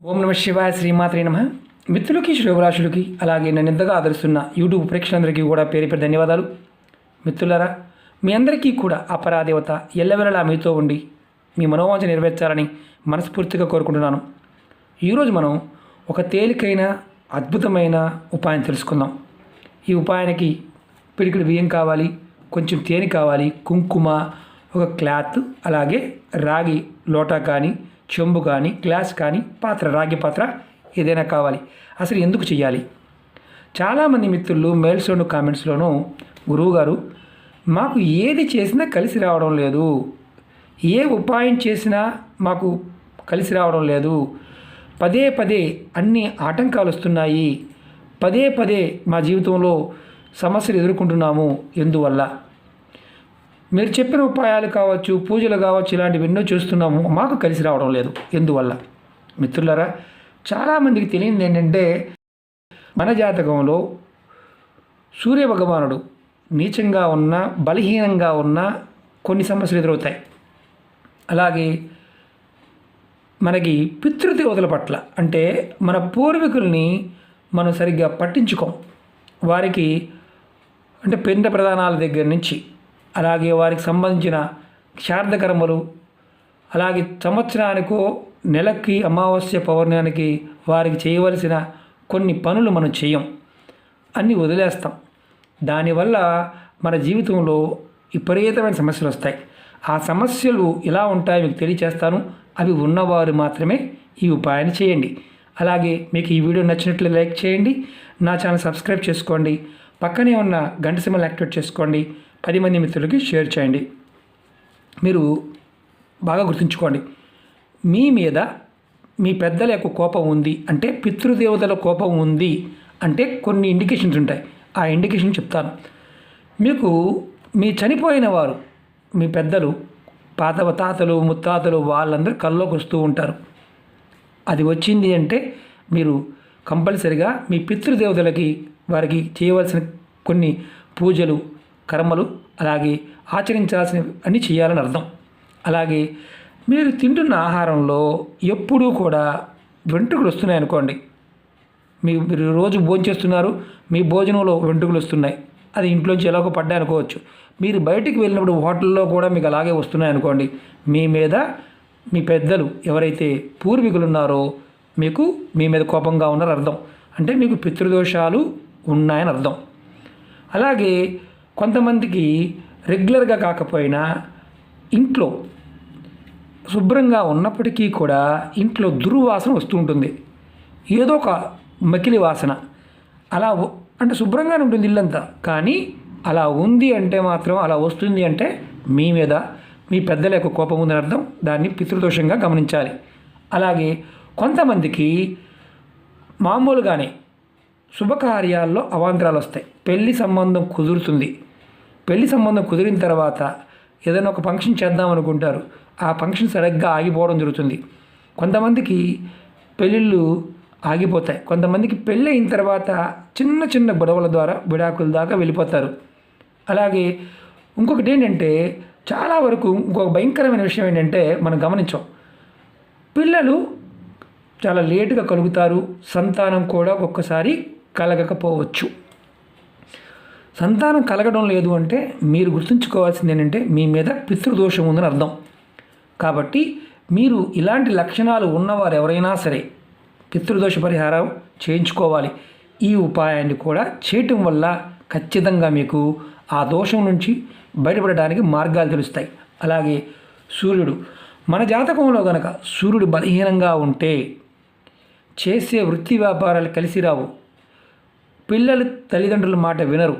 ఓం నమ శివాయ శ్రీమాత్రే నమ. మిత్రులకి శ్రేయోభిలాషులకి అలాగే నన్ను ఎంతగా ఆదరిస్తున్న యూట్యూబ్ ప్రేక్షకులందరికీ కూడా పేరు పేరు ధన్యవాదాలు. మిత్రులారా, మీ అందరికీ కూడా ఆ పరాదేవత ఎల్లవెల్లలా మీతో ఉండి మీ మనోవాంఛ నెరవేర్చాలని మనస్ఫూర్తిగా కోరుకుంటున్నాను. ఈరోజు మనం ఒక తేలికైన అద్భుతమైన ఉపాయం తెలుసుకుందాం. ఈ ఉపాయానికి పిడికిడి బియ్యం కావాలి, కొంచెం తేనె కావాలి, కుంకుమ, ఒక క్లాత్, అలాగే రాగి లోటా కానీ, చెంబు కానీ, గ్లాస్ కానీ, పాత్ర, రాగి పాత్ర ఏదైనా కావాలి. అసలు ఎందుకు చేయాలి? చాలామంది మిత్రులు మెయిల్స్లోను కామెంట్స్లోనూ, గురువుగారు మాకు ఏది చేసినా కలిసి రావడం లేదు, ఏ ఉపాయం చేసినా మాకు కలిసి రావడం లేదు, పదే పదే అన్ని ఆటంకాలు వస్తున్నాయి, పదే పదే మా జీవితంలో సమస్యలు ఎదుర్కొంటున్నాము, ఎందువల్ల? మీరు చెప్పిన ఉపాయాలు కావచ్చు, పూజలు కావచ్చు, ఇలాంటివి ఎన్నో చేస్తున్నాము, మాకు కలిసి రావడం లేదు, ఎందువల్ల? మిత్రులారా, చాలామందికి తెలియదు ఏంటంటే, మన జాతకంలో సూర్యభగవానుడు నీచంగా ఉన్న, బలహీనంగా ఉన్న కొన్ని సమస్యలు ఎదురవుతాయి. అలాగే మనకి పితృదేవతల పట్ల, అంటే మన పూర్వీకుల్ని మనం సరిగ్గా పట్టించుకోం. వారికి అంటే పిండ ప్రదానాల దగ్గర నుంచి, అలాగే వారికి సంబంధించిన శారదకర్మలు, అలాగే సంవత్సరానికో నెలకి అమావాస్య పౌర్ణానికి వారికి చేయవలసిన కొన్ని పనులు మనం చేయం, అన్నీ వదిలేస్తాం. దానివల్ల మన జీవితంలో విపరీతమైన సమస్యలు వస్తాయి. ఆ సమస్యలు ఎలా ఉంటాయో మీకు తెలియచేస్తాను. అవి ఉన్నవారు మాత్రమే ఈ ఉపాయాన్ని చేయండి. అలాగే మీకు ఈ వీడియో నచ్చినట్లు లైక్ చేయండి, నా ఛానల్ సబ్స్క్రైబ్ చేసుకోండి, పక్కనే ఉన్న గంట సింబల్ యాక్టివేట్ చేసుకోండి, 10 మంది మిత్రులకి షేర్ చేయండి. మీరు బాగా గుర్తుంచుకోండి, మీ మీద మీ పెద్దల యొక్క కోపం ఉంది అంటే, పితృదేవతల కోపం ఉంది అంటే కొన్ని ఇండికేషన్స్ ఉంటాయి. ఆ ఇండికేషన్ చెప్తాను. మీకు మీ చనిపోయిన వారు, మీ పెద్దలు, తాతలు, ముత్తాతలు, వాళ్ళందరూ కల్లోకి వస్తూ ఉంటారు. అది వచ్చింది అంటే మీరు కంపల్సరిగా మీ పితృదేవతలకి, వారికి చేయవలసిన కొన్ని పూజలు, కర్మలు, అలాగే ఆచరించాల్సిన అన్నీ చేయాలని అర్థం. అలాగే మీరు తింటున్న ఆహారంలో ఎప్పుడూ కూడా వెంట్రుకలు వస్తున్నాయి అనుకోండి. మీరు రోజు భోజనం చేస్తున్నారు, మీ భోజనంలో వెంట్రుకలు వస్తున్నాయి, అది ఇంట్లోంచి ఎలాగో పడ్డాయి అనుకోవచ్చు. మీరు బయటికి వెళ్ళినప్పుడు హోటల్లో కూడా మీకు అలాగే వస్తున్నాయి అనుకోండి. మీ మీద మీ పెద్దలు ఎవరైతే పూర్వీకులు ఉన్నారో మీకు మీ మీద కోపంగా ఉన్నారని అర్థం. అంటే మీకు పితృదోషాలు ఉన్నాయని అర్థం. అలాగే కొంతమందికి రెగ్యులర్గా కాకపోయినా ఇంట్లో శుభ్రంగా ఉన్నప్పటికీ కూడా ఇంట్లో దుర్వాసన వస్తూ ఉంటుంది, ఏదో ఒక మకిలి వాసన. అలా అంటే శుభ్రంగానే ఉంటుంది ఇల్లంతా, కానీ అలా ఉంది అంటే మాత్రం, అలా వస్తుంది అంటే మీ మీద మీ పెద్దల యొక్క కోపం ఉందని అర్థం. దాన్ని పితృదోషంగా గమనించాలి. అలాగే కొంతమందికి మామూలుగానే శుభకార్యాల్లో అవాంతరాలు వస్తాయి. పెళ్లి సంబంధం కుదురుతుంది, పెళ్లి సంబంధం కుదిరిన తర్వాత ఏదైనా ఒక ఫంక్షన్ చేద్దాం అనుకుంటారు, ఆ ఫంక్షన్ సరిగ్గా ఆగిపోవడం జరుగుతుంది. కొంతమందికి పెళ్ళిళ్ళు ఆగిపోతాయి, కొంతమందికి పెళ్ళి అయిన తర్వాత చిన్న చిన్న గొడవల ద్వారా విడాకుల దాకా వెళ్ళిపోతారు. అలాగే ఇంకొకటి ఏంటంటే, చాలా వరకు ఇంకొక భయంకరమైన విషయం ఏంటంటే మనం గమనించాం, పిల్లలు చాలా లేటుగా కలుగుతారు, సంతానం కూడా ఒక్కొక్కసారి కలగకపోవచ్చు. సంతానం కలగడం లేదు అంటే మీరు గుర్తుంచుకోవాల్సింది ఏంటంటే, మీ మీద పితృదోషం ఉందని అర్థం. కాబట్టి మీరు ఇలాంటి లక్షణాలు ఉన్నవారు ఎవరైనా సరే పితృదోష పరిహారం చేయించుకోవాలి. ఈ ఉపాయాన్ని కూడా చేయటం వల్ల ఖచ్చితంగా మీకు ఆ దోషం నుంచి బయటపడడానికి మార్గాలు తెలుస్తాయి. అలాగే సూర్యుడు, మన జాతకంలో కనుక సూర్యుడు బలహీనంగా ఉంటే చేసే వృత్తి వ్యాపారాలు కలిసి రావు, పిల్లలు తల్లిదండ్రుల మాట వినరు,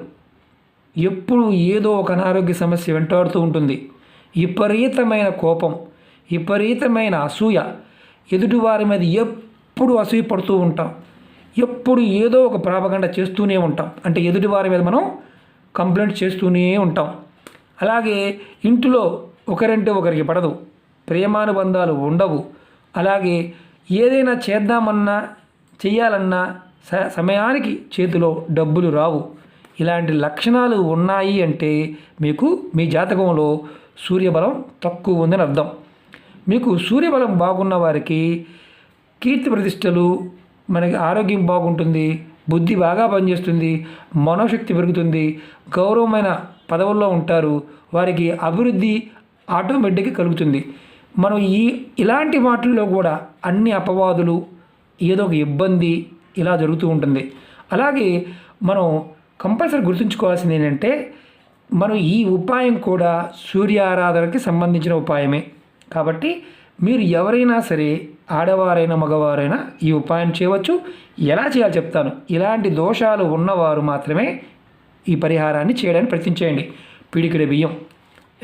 ఎప్పుడు ఏదో ఒక అనారోగ్య సమస్య వెంటాడుతూ ఉంటుంది, విపరీతమైన కోపం, విపరీతమైన అసూయ, ఎదుటివారి మీద ఎప్పుడు అసూయ పడుతూ ఉంటాం, ఎప్పుడు ఏదో ఒక ప్రాపగండ చేస్తూనే ఉంటాం, అంటే ఎదుటివారి మీద మనం కంప్లైంట్ చేస్తూనే ఉంటాం. అలాగే ఇంట్లో ఒకరంటే ఒకరికి పడదు, ప్రేమానుబంధాలు ఉండవు. అలాగే ఏదైనా చేద్దామన్నా చెయ్యాలన్నా సమయానికి చేతిలో డబ్బులు రావు. ఇలాంటి లక్షణాలు ఉన్నాయి అంటే మీకు మీ జాతకంలో సూర్యబలం తక్కువ ఉందని అర్థం. మీకు సూర్యబలం బాగున్న వారికి కీర్తి ప్రతిష్టలు, మనకి ఆరోగ్యం బాగుంటుంది, బుద్ధి బాగా పనిచేస్తుంది, మనోశక్తి పెరుగుతుంది, గౌరవమైన పదవుల్లో ఉంటారు, వారికి అభివృద్ధి ఆటోమేటిక్గా కలుగుతుంది. మనం ఇలాంటి వాటిల్లో కూడా అన్ని అపవాదులు, ఏదో ఒక ఇబ్బంది ఇలా జరుగుతూ ఉంటుంది. అలాగే మనం కంపల్సరీ గుర్తుంచుకోవాల్సింది ఏంటంటే, మనం ఈ ఉపాయం కూడా సూర్య ఆరాధనకి సంబంధించిన ఉపాయమే. కాబట్టి మీరు ఎవరైనా సరే, ఆడవారైనా మగవారైనా ఈ ఉపాయం చేయవచ్చు. ఎలా చేయాలో చెప్తాను. ఇలాంటి దోషాలు ఉన్నవారు మాత్రమే ఈ పరిహారాన్ని చేయడానికి ప్రయత్నించేయండి. పిడికిడ బియ్యం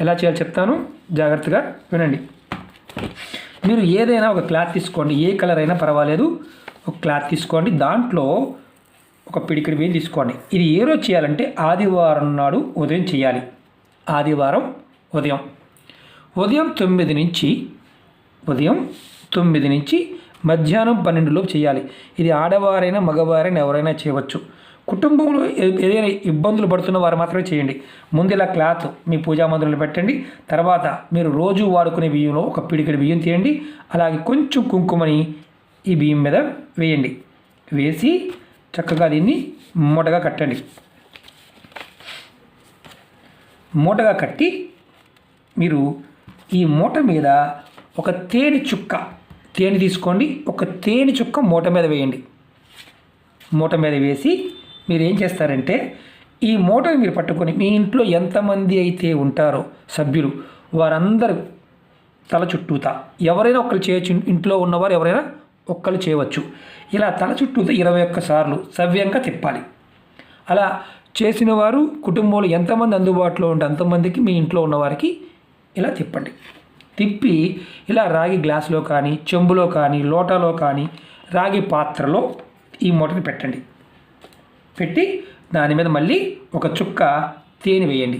ఎలా చేయాలో చెప్తాను, జాగ్రత్తగా వినండి. మీరు ఏదైనా ఒక క్లాత్ తీసుకోండి, ఏ కలర్ అయినా పర్వాలేదు. ఒక క్లాత్ తీసుకోండి, దాంట్లో ఒక పిడికిడి బియ్యం తీసుకోండి. ఇది ఏ రోజు చేయాలంటే ఆదివారం నాడు ఉదయం చేయాలి. ఆదివారం ఉదయం 9 నుంచి మధ్యాహ్నం 12 లోపు చేయాలి. ఇది ఆడవారైనా మగవారైనా ఎవరైనా చేయవచ్చు. కుటుంబంలో ఏదైనా ఇబ్బందులు పడుతున్న వారు మాత్రమే చేయండి. ముందు ఇలా క్లాత్ మీ పూజా మందిరంలో పెట్టండి. తర్వాత మీరు రోజు వాడుకునే బియ్యంలో ఒక పిడికిడి బియ్యం తీయండి. అలాగే కొంచెం కుంకుమని ఈ బియ్యం మీద వేయండి. వేసి చక్కగా దీన్ని మూటగా కట్టండి. మూటగా కట్టి మీరు ఈ మూట మీద ఒక తేనె తీసుకోండి. ఒక తేనె చుక్క మూట మీద వేయండి. మూట మీద వేసి మీరు ఏం చేస్తారంటే, ఈ మూటను మీరు పట్టుకొని మీ ఇంట్లో ఎంతమంది అయితే ఉంటారో సభ్యులు, వారందరూ తల చుట్టూతా ఎవరైనా ఒకళ్ళు చేయొచ్చు. ఇంట్లో ఉన్నవారు ఎవరైనా ఒక్కళ్ళు చేయవచ్చు. ఇలా తల చుట్టూతా 21 సార్లు సవ్యంగా తిప్పాలి. అలా చేసిన వారు కుటుంబంలో ఎంతమంది అందుబాటులో ఉంటే అంతమందికి, మీ ఇంట్లో ఉన్నవారికి ఇలా తిప్పండి. తిప్పి ఇలా రాగి గ్లాసులో కానీ, చెంబులో కానీ, లోటాలో కానీ, రాగి పాత్రలో ఈ మూటని పెట్టండి. పెట్టి దాని మీద మళ్ళీ ఒక చుక్క తేనె వేయండి.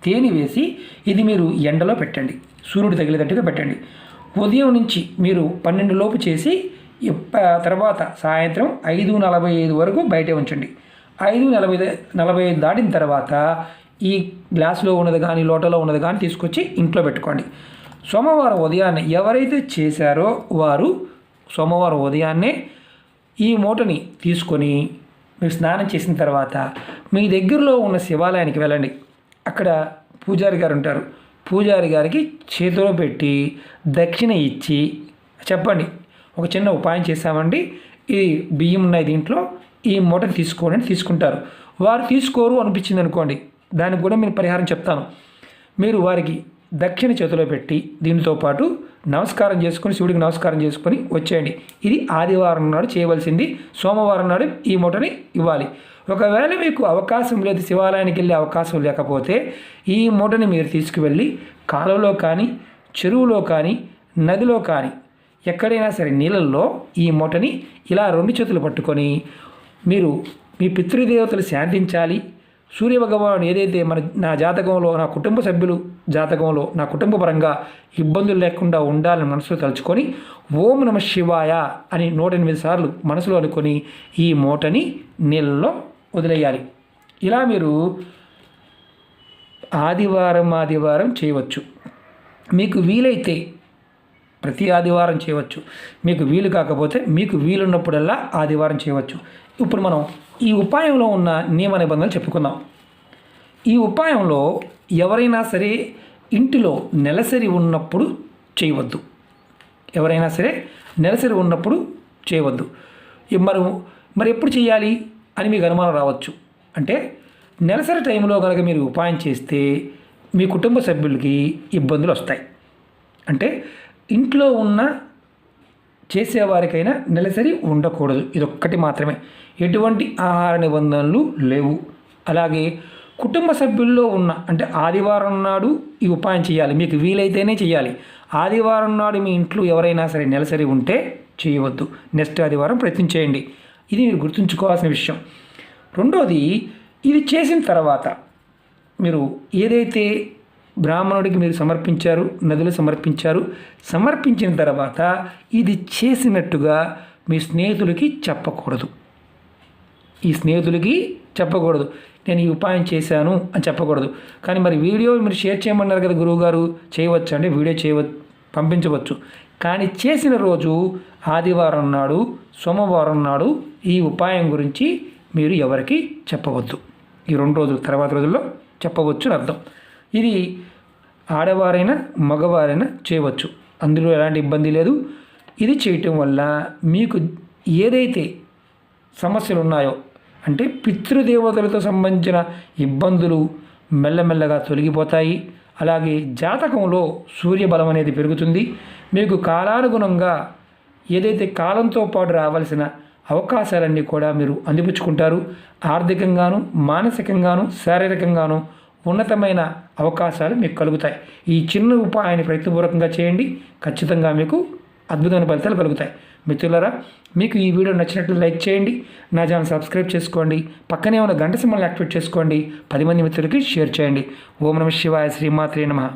తేనె వేసి ఇది మీరు ఎండలో పెట్టండి, సూర్యుడు తగిలేటట్టుగా పెట్టండి. ఉదయం నుంచి మీరు 12 లోపు చేసి తర్వాత సాయంత్రం 5:45 వరకు బయటే ఉంచండి. 5:45 దాటిన తర్వాత ఈ గ్లాసులో ఉన్నది కానీ, లోటలో ఉన్నది కానీ తీసుకొచ్చి ఇంట్లో పెట్టుకోండి. సోమవారం ఉదయాన్నే ఎవరైతే చేశారో వారు సోమవారం ఉదయాన్నే ఈ మూటని తీసుకొని మీరు స్నానం చేసిన తర్వాత మీ దగ్గరలో ఉన్న శివాలయానికి వెళ్ళండి. అక్కడ పూజారి గారు ఉంటారు. పూజారి గారికి చేతిలో పెట్టి దక్షిణ ఇచ్చి చెప్పండి, ఒక చిన్న ఉపాయం చేశామండి, ఇది బియ్యం ఉన్నాయి దీంట్లో, ఈ మూటని తీసుకోండి అని తీసుకుంటారు. వారు తీసుకోరు అనిపించింది అనుకోండి, దానికి కూడా నేను పరిహారం చెప్తాను. మీరు వారికి దక్షిణ చేతిలో పెట్టి దీనితో పాటు నమస్కారం చేసుకొని, శివుడికి నమస్కారం చేసుకొని వచ్చేయండి. ఇది ఆదివారం నాడు చేయవలసింది. సోమవారం నాడు ఈ మూటని ఇవ్వాలి. ఒకవేళ మీకు అవకాశం లేదు, శివాలయానికి వెళ్ళే అవకాశం లేకపోతే ఈ మూటని మీరు తీసుకువెళ్ళి కాలువలో కానీ, చెరువులో కానీ, నదిలో కానీ, ఎక్కడైనా సరే నీళ్ళల్లో ఈ మూటని ఇలా 2 చేతులు పట్టుకొని మీరు మీ పితృదేవతలు శాంతించాలి. సూర్యభగవానుడు ఏదైతే నా జాతకంలో, నా కుటుంబ సభ్యులు జాతకంలో, నా కుటుంబ పరంగా ఇబ్బందులు లేకుండా ఉండాలని మనసులో తలుచుకొని ఓం నమ శివాయ అని 108 సార్లు మనసులో అనుకొని ఈ మూటని నీళ్ళలో వదిలేయాలి. ఇలా మీరు ఆదివారం చేయవచ్చు. మీకు వీలైతే ప్రతి ఆదివారం చేయవచ్చు. మీకు వీలు కాకపోతే మీకు వీలున్నప్పుడల్లా ఆదివారం చేయవచ్చు. ఇప్పుడు మనం ఈ ఉపాయంలో ఉన్న నియమ నిబంధనలు చెప్పుకుందాం. ఈ ఉపాయంలో ఎవరైనా సరే ఇంటిలో నెలసరి ఉన్నప్పుడు చేయవద్దు. ఎవరైనా సరే నెలసరి ఉన్నప్పుడు చేయవద్దు. మరి ఎప్పుడు చేయాలి అని మీకు అనుమానం రావచ్చు. అంటే నెలసరి టైంలో కనుక మీరు ఉపాయం చేస్తే మీ కుటుంబ సభ్యులకి ఇబ్బందులు వస్తాయి. అంటే ఇంట్లో ఉన్న చేసేవారికైనా నెలసరి ఉండకూడదు. ఇదొక్కటి మాత్రమే, ఎటువంటి ఆహార నిబంధనలు లేవు. అలాగే కుటుంబ సభ్యుల్లో ఉన్న, అంటే ఆదివారం నాడు ఈ ఉపాయం చేయాలి, మీకు వీలైతేనే చేయాలి. ఆదివారం నాడు మీ ఇంట్లో ఎవరైనా సరే నెలసరి ఉంటే చేయవద్దు. నెక్స్ట్ ఆదివారం ప్రయత్నించేయండి. ఇది మీరు గుర్తుంచుకోవాల్సిన విషయం. రెండోది, ఇది చేసిన తర్వాత మీరు ఏదైతే బ్రాహ్మణుడికి మీరు సమర్పించారు, నదులు సమర్పించిన తర్వాత ఇది చేసినట్టుగా మీ స్నేహితులకి చెప్పకూడదు. ఈ స్నేహితులకి చెప్పకూడదు, నేను ఈ ఉపాయం చేశాను అని చెప్పకూడదు. కానీ మరి వీడియో మీరు షేర్ చేయమన్నారు కదా గురువుగారు, చేయవచ్చు అంటే వీడియో పంపించవచ్చు. కానీ చేసిన రోజు ఆదివారం నాడు, సోమవారం నాడు ఈ ఉపాయం గురించి మీరు ఎవరికి చెప్పవద్దు. ఈ 2 రోజులు తర్వాత రోజుల్లో చెప్పవచ్చు అని అర్థం. ఇది ఆడవారైనా మగవారైనా చేయవచ్చు, అందులో ఎలాంటి ఇబ్బంది లేదు. ఇది చేయటం వల్ల మీకు ఏదైతే సమస్యలు ఉన్నాయో, అంటే పితృదేవతలతో సంబంధించిన ఇబ్బందులు మెల్లమెల్లగా తొలగిపోతాయి. అలాగే జాతకంలో సూర్యబలం అనేది పెరుగుతుంది. మీకు కాలానుగుణంగా ఏదైతే కాలంతో పాటు రావాల్సిన అవకాశాలన్నీ కూడా మీరు అందిపుచ్చుకుంటారు. ఆర్థికంగాను, మానసికంగాను, శారీరకంగాను ఉన్నతమైన అవకాశాలు మీకు కలుగుతాయి. ఈ చిన్న ఉపాయాన్ని ప్రయత్నపూర్వకంగా చేయండి, ఖచ్చితంగా మీకు అద్భుతమైన ఫలితాలు కలుగుతాయి. మిత్రులారా, మీకు ఈ వీడియో నచ్చినట్లు లైక్ చేయండి, నా ఛానల్ సబ్స్క్రైబ్ చేసుకోండి, పక్కనే ఉన్న గంట సింబల్ని యాక్టివేట్ చేసుకోండి, 10 మంది మిత్రులకి షేర్ చేయండి. ఓం నమః శివాయ, శ్రీమాత్రే నమః.